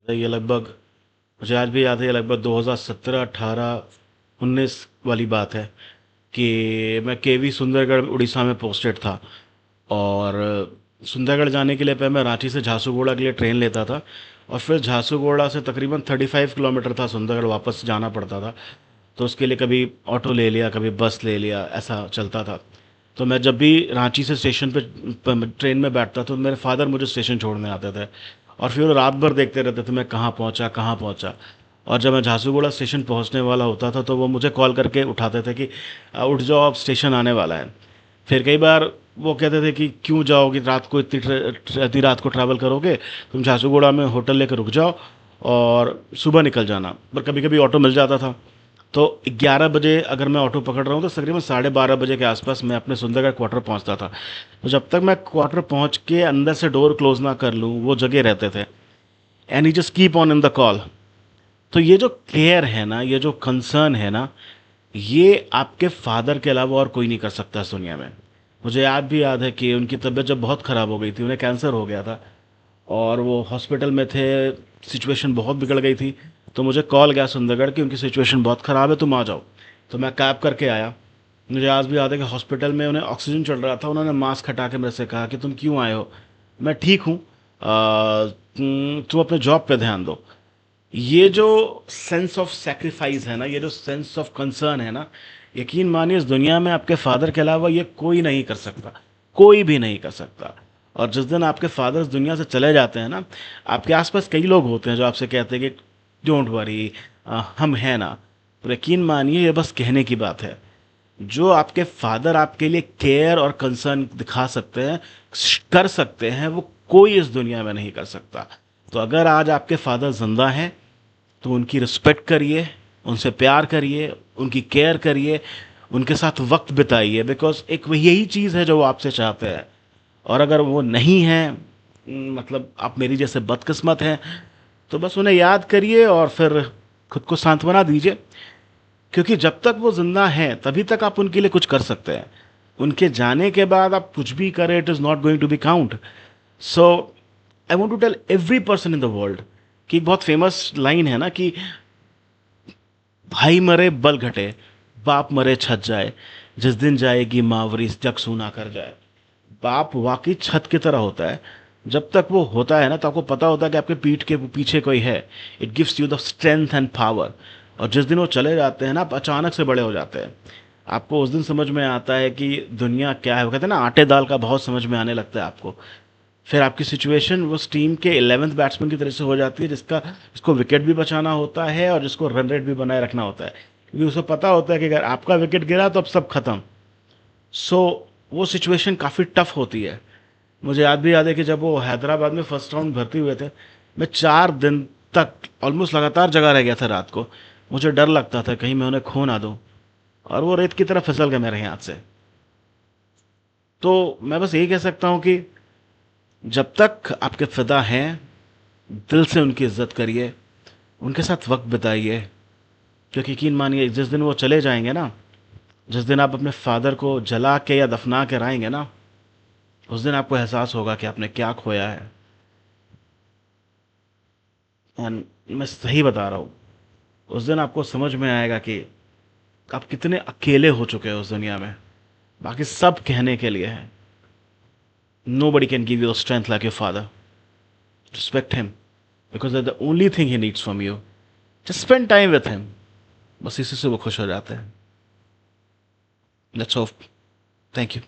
ये लगभग, मुझे आज भी याद है, ये लगभग 2017, 18, 19 वाली बात है कि मैं केवी सुंदरगढ़ उड़ीसा में पोस्टेड था। और सुंदरगढ़ जाने के लिए पहले मैं रांची से झारसुगुड़ा के लिए ट्रेन लेता था, और फिर झारसुगुड़ा से तकरीबन 35 किलोमीटर था सुंदरगढ़ वापस जाना पड़ता था। तो उसके लिए कभी ऑटो ले लिया, कभी बस ले लिया, ऐसा चलता था। तो मैं जब भी रांची से स्टेशन पे ट्रेन में बैठता तो मेरे फादर मुझे स्टेशन छोड़ने आते थे, और फिर वो रात भर देखते रहते थे मैं कहाँ पहुँचा कहाँ पहुँचा। और जब मैं झारसुगुड़ा स्टेशन पहुँचने वाला होता था तो वो मुझे कॉल करके उठाते थे कि उठ जाओ, अब स्टेशन आने वाला है। फिर कई बार वो कहते थे कि क्यों जाओगे रात को, इतनी रात को ट्रैवल करोगे, तुम झारसुगुड़ा में होटल लेकर रुक जाओ और सुबह निकल जाना। पर कभी कभी ऑटो मिल जाता था। तो 11 बजे अगर मैं ऑटो पकड़ रहा हूँ तो तकरीबन 12:30 बजे के आसपास मैं अपने सुंदरगढ़ क्वार्टर पहुँचता था। तो जब तक मैं क्वार्टर पहुँच के अंदर से डोर क्लोज ना कर लूँ वो जगह रहते थे, and you just keep on in the call. तो ये जो केयर है ना, ये जो कंसर्न है ना, ये आपके फादर के अलावा और कोई नहीं कर सकता इस दुनिया में। मुझे याद भी याद है कि उनकी तबीयत जब बहुत ख़राब हो गई थी, उन्हें कैंसर हो गया था और वो हॉस्पिटल में थे, सिचुएशन बहुत बिगड़ गई थी। तो मुझे कॉल गया सुंदरगढ़ कि उनकी सिचुएशन बहुत ख़राब है, तुम आ जाओ। तो मैं कैब करके आया। मुझे आज भी याद है कि हॉस्पिटल में उन्हें ऑक्सीजन चल रहा था, उन्होंने मास्क हटा के मेरे से कहा कि तुम क्यों आए हो, मैं ठीक हूँ, तुम अपने जॉब पे ध्यान दो। ये जो सेंस ऑफ सेक्रीफाइस है ना, ये जो सेंस ऑफ कंसर्न है ना, यकीन मानिए इस दुनिया में आपके फादर के अलावा ये कोई नहीं कर सकता, कोई भी नहीं कर सकता। और जिस दिन आपके फादर इस दुनिया से चले जाते हैं ना, आपके आसपास कई लोग होते हैं जो आपसे कहते हैं कि डोंट वरी, हम हैं ना। तो यकीन मानिए ये बस कहने की बात है। जो आपके फादर आपके लिए केयर और कंसर्न दिखा सकते हैं, कर सकते हैं, वो कोई इस दुनिया में नहीं कर सकता। तो अगर आज आपके फादर जिंदा हैं तो उनकी रिस्पेक्ट करिए, उनसे प्यार करिए, उनकी केयर करिए, उनके साथ वक्त बिताइए, बिकॉज एक वही यही चीज़ है जो वो आपसे चाहते हैं। और अगर वो नहीं है, मतलब आप मेरी जैसे बदकिस्मत हैं, तो बस उन्हें याद करिए और फिर खुद को सांत्वना दीजिए। क्योंकि जब तक वो जिंदा हैं तभी तक आप उनके लिए कुछ कर सकते हैं। उनके जाने के बाद आप कुछ भी करें, it is not going to be count. So I want to tell every person in the world कि एक बहुत फेमस लाइन है ना कि भाई मरे बल घटे, बाप मरे छत जाए, जिस दिन जाएगी मावरी जग सूना कर जाए। बाप वाकई छत की तरह होता है। जब तक वो होता है ना तो आपको पता होता है कि आपके पीठ के पीछे कोई है। It gives you the strength and power. और जिस दिन वो चले जाते हैं ना, आप अचानक से बड़े हो जाते हैं। आपको उस दिन समझ में आता है कि दुनिया क्या है। वो कहते हैं ना, आटे दाल का बहुत समझ में आने लगता है आपको। फिर आपकी सिचुएशन उस टीम के 11th बैट्समैन की तरह से हो जाती है जिसको विकेट भी बचाना होता है और जिसको रन रेट भी बनाए रखना होता है, क्योंकि उसे पता होता है कि अगर आपका विकेट गिरा तो अब सब खत्म। सो वो सिचुएशन काफ़ी टफ होती है। मुझे याद भी याद है कि जब वो हैदराबाद में फर्स्ट राउंड भर्ती हुए थे, मैं 4 दिन तक ऑलमोस्ट लगातार जगा रह गया था रात को। मुझे डर लगता था कहीं मैं उन्हें खो ना दूं, और वो रेत की तरह फिसल गए मेरे हाथ से। तो मैं बस यही कह सकता हूँ कि जब तक आपके फिदा हैं, दिल से उनकी इज्जत करिए, उनके साथ वक्त बिताइए। क्योंकि यकीन मानिए जिस दिन वो चले जाएंगे ना, जिस दिन आप अपने फादर को जला के या दफना के आएंगे ना, उस दिन आपको एहसास होगा कि आपने क्या खोया है। एंड मैं सही बता रहा हूँ, उस दिन आपको समझ में आएगा कि आप कितने अकेले हो चुके हो उस दुनिया में। बाकी सब कहने के लिए है। Nobody can give you strength like your father. Respect him, because that the only thing he needs from you. Just spend time with him. बस इसी से वो खुश हो जाते हैं। Let's hope. Thank you.